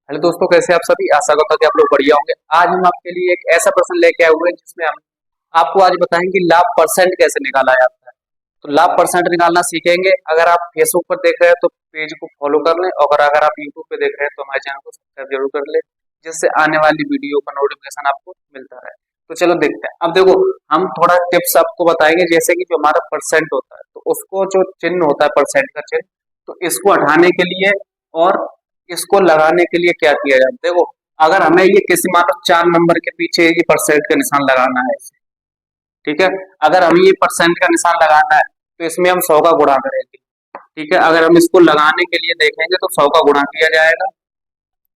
Hello दोस्तों, कैसे आप सभी। आशा करता हूं कि आप लोग बढ़िया होंगे। आज हम आपके लिए एक ऐसा प्रश्न लेके आए हुए हैं जिसमें हम आपको आज बताएंगे कि लाभ परसेंट कैसे निकाला जाता है। तो लाभ परसेंट निकालना सीखेंगे। अगर आप फेसबुक पर देख रहे हैं तो पेज को फॉलो कर लें, और अगर आप यूट्यूब पे देख रहे हैं तो हमारे चैनल को सब्सक्राइब जरूर कर लें, जिससे आने वाली वीडियो का नोटिफिकेशन आपको मिलता रहे। तो चलो देखते हैं। अब देखो, हम थोड़ा टिप्स आपको बताएंगे। जैसे कि जो हमारा परसेंट होता है, तो उसको जो चिन्ह होता है परसेंट का चिन्ह, तो इसको हटाने के लिए और इसको लगाने के लिए क्या किया जाए। देखो, अगर हमें ये किसी मान लो 4 नंबर के पीछे ये परसेंट का निशान लगाना है, ठीक है। अगर हमें ये परसेंट का निशान लगाना है तो इसमें हम 100 का गुणा करेंगे, ठीक है। अगर हम इसको लगाने के लिए देखेंगे तो 100 का गुणा किया जाएगा।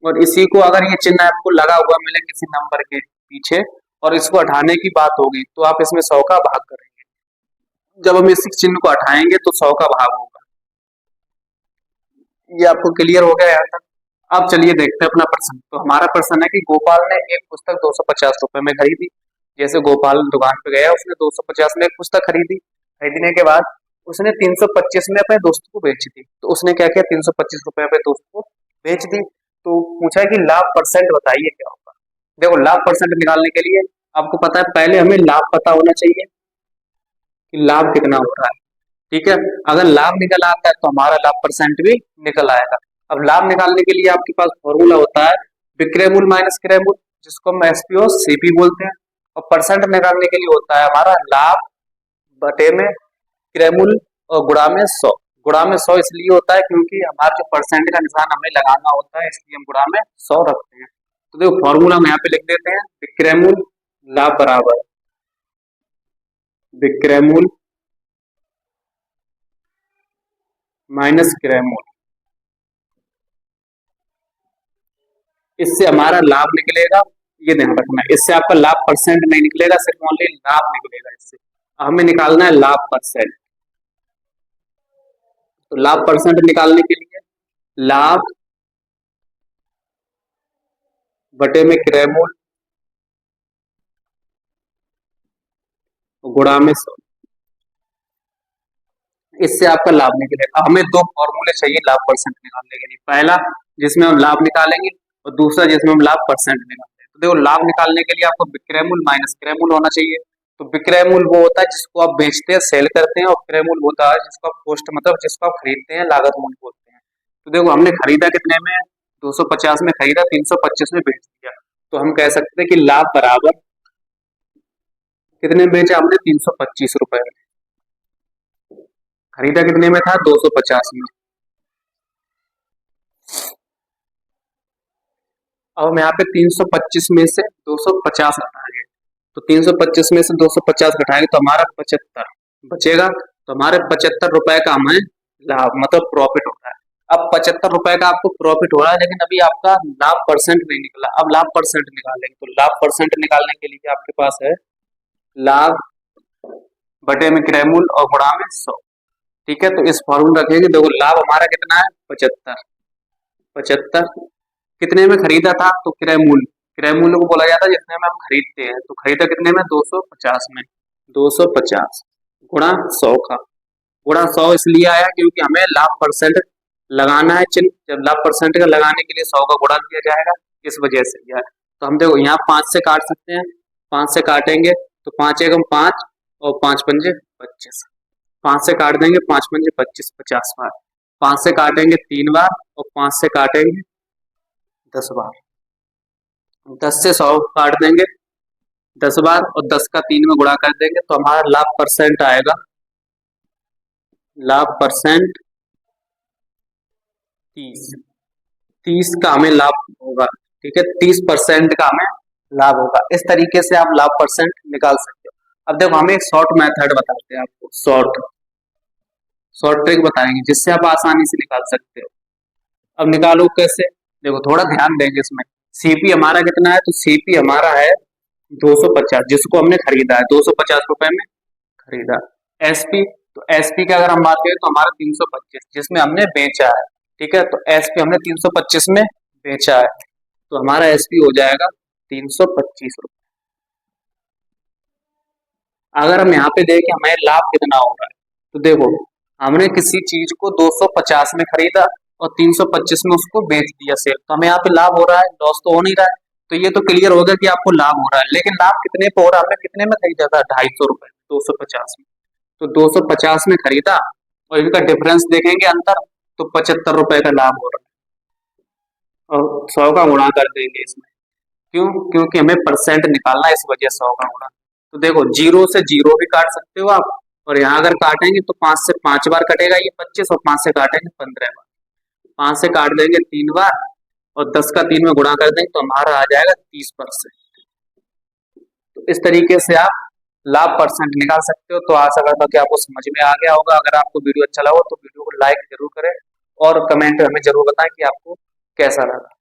और इसी को अगर ये चिन्ह आपको लगा हुआ मिले किसी नंबर के पीछे और इसको हटाने की बात होगी तो आप इसमें 100 का भाग करेंगे। जब हम इस चिन्ह को हटाएंगे तो 100 का भाग होगा। ये आपको क्लियर हो गया यहाँ तक। अब चलिए देखते हैं अपना प्रश्न। तो हमारा प्रश्न है कि गोपाल ने एक पुस्तक 250 रुपए में खरीदी। जैसे गोपाल दुकान पे गया, उसने 250 में एक पुस्तक खरीदी। खरीदने के बाद उसने 325 में अपने दोस्त को बेच दी। तो उसने क्या किया, 325 रुपए अपने दोस्त को बेच दी। तो पूछा है कि लाभ परसेंट बताइए क्या होगा। देखो, लाभ परसेंट निकालने के लिए आपको पता है, पहले हमें लाभ पता होना चाहिए कि लाभ कितना हो रहा है, ठीक है। अगर लाभ निकल आता है तो हमारा लाभ परसेंट भी निकल आएगा। अब लाभ निकालने के लिए आपके पास फॉर्मूला होता है विक्रय मूल्य माइनस क्रय मूल्य, जिसको हम एसपी और सीपी बोलते हैं। और परसेंट निकालने के लिए होता है हमारा लाभ बटे में क्रय मूल्य और गुणा में 100। गुणा में 100 इसलिए होता है क्योंकि हमारा जो परसेंट का निशान हमें लगाना होता है, इसलिए हम गुणा में 100 रखते हैं। तो देखो, फॉर्मूला हम यहाँ पे लिख देते हैं। विक्रय मूल्य लाभ बराबर विक्रय मूल्य माइनस क्रय मूल्य। इससे हमारा लाभ निकलेगा, ये ध्यान रखना है। इससे आपका लाभ परसेंट नहीं निकलेगा, सिर्फ ओनली लाभ निकलेगा। इससे हमें निकालना है लाभ परसेंट। तो लाभ परसेंट निकालने के लिए लाभ बटे में क्रय मूल्य गुणा में 100। इससे आपका लाभ निकलेगा। हमें दो फॉर्मूले चाहिए लाभ परसेंट निकालने के लिए। पहला जिसमें हम लाभ निकालेंगे, और दूसरा जिसमें हम लाभ परसेंट निकालेंगे। तो देखो, लाभ निकालने के लिए आपको विक्रय मूल्य माइनस क्रय मूल्य होना चाहिए। तो विक्रय मूल्य वो होता है जिसको आप बेचते हैं, सेल करते हैं, और क्रय मूल्य होता है जिसको आप कॉस्ट मतलब जिसको आप खरीदते हैं, लागत मूल्य बोलते हैं। तो देखो, हमने खरीदा कितने में, 250 में खरीदा, 325 में बेच दिया। तो हम कह सकते हैं कि लाभ बराबर कितने में बेचा हमने, 325 रुपए में। खरीदा कितने में था, 250 में। अब हम यहाँ पे 325 में से 250 घटाएंगे। तो 325 में से 250 घटाएंगे तो हमारा 75 बचेगा। तो हमारे 75 रुपए का हमें लाभ मतलब प्रॉफिट होता है। अब 75 रुपए का आपको प्रॉफिट हो रहा है, लेकिन अभी आपका लाभ परसेंट नहीं निकला। अब लाभ परसेंट निकालेंगे। तो लाभ परसेंट निकालने के लिए आपके पास है लाभ बटे में क्रय मूल्य और गुणा में 100, ठीक है। तो इस फॉर्मूला रखेंगे। देखो, लाभ हमारा कितना है, 75। 75 कितने में खरीदा था, तो क्रय मूल्य, क्रय मूल्य को बोला जाता है जितने में हम खरीदते हैं। तो खरीदा कितने में, 250 में। 250 गुणा 100 का, गुणा 100 इसलिए आया क्योंकि हमें लाभ परसेंट लगाना है चिन्ह। जब लाभ परसेंट का लगाने के लिए 100 का गुणा किया जाएगा, इस वजह से यह है। तो हम देखो यहाँ 5 से काट सकते हैं। 5 से काटेंगे तो 5 एकम 5 और 5 पंजे 25। 5 से काट देंगे, 5 पंजे 25, 50 बार। 5 से काटेंगे 3 बार, और 5 से काटेंगे 10 बार। 10 से 100 काट देंगे 10 बार, और 10 का 3 में गुणा कर देंगे तो हमारा लाभ परसेंट आएगा। लाभ परसेंट 30। 30 का हमें लाभ होगा, ठीक है। 30% का हमें लाभ होगा। इस तरीके से आप लाभ परसेंट निकाल सकते हो। अब देखो, हम एक शॉर्ट मेथड बताते हैं आपको, शॉर्ट शॉर्ट ट्रिक बताएंगे जिससे आप आसानी से निकाल सकते हो। अब निकालो कैसे, देखो थोड़ा ध्यान देंगे इसमें। सीपी हमारा कितना है, तो सीपी हमारा है 250, जिसको हमने खरीदा है 250 रुपए में खरीदा। एसपी, तो एसपी की अगर हम बात करें तो हमारा 325, जिसमें हमने बेचा है, ठीक है। तो एसपी हमने 325 में बेचा है, तो हमारा एसपी हो जाएगा 325 रुपए। अगर हम यहाँ पे देखें हमें लाभ कितना हो रहा है, तो देखो हमने किसी चीज को 250 में खरीदा और 325 में उसको बेच दिया सेल, तो हमें यहाँ पे लाभ हो रहा है, लॉस तो हो नहीं रहा है। तो ये तो क्लियर हो गया कि आपको लाभ हो रहा है, लेकिन लाभ कितने पे हो रहा है? हमने कितने में खरीदा था? 250 रुपए, 250 में। तो 250 में खरीदा और इनका डिफरेंस देखेंगे अंतर, तो 75 रुपए का लाभ हो रहा है। और 100 का गुणा कर देंगे इसमें, क्यों? क्योंकि हमें परसेंट निकालना है, इस वजह 100 का गुणा। तो देखो, जीरो से जीरो भी काट सकते हो आप, और यहाँ अगर काटेंगे तो 5 से 5 बार कटेगा ये 25, और 5 से काटेंगे 15 बार। 5 से काट देंगे 3 बार, और 10 का 3 में गुणा कर देंगे तो हमारा आ जाएगा 30%। तो इस तरीके से आप लाभ परसेंट निकाल सकते हो। तो आशा करता हूँ कि आपको समझ में आ गया होगा। अगर आपको वीडियो अच्छा लगा हो तो वीडियो को लाइक जरूर करें, और कमेंट में हमें जरूर बताएं कि आपको कैसा लगा।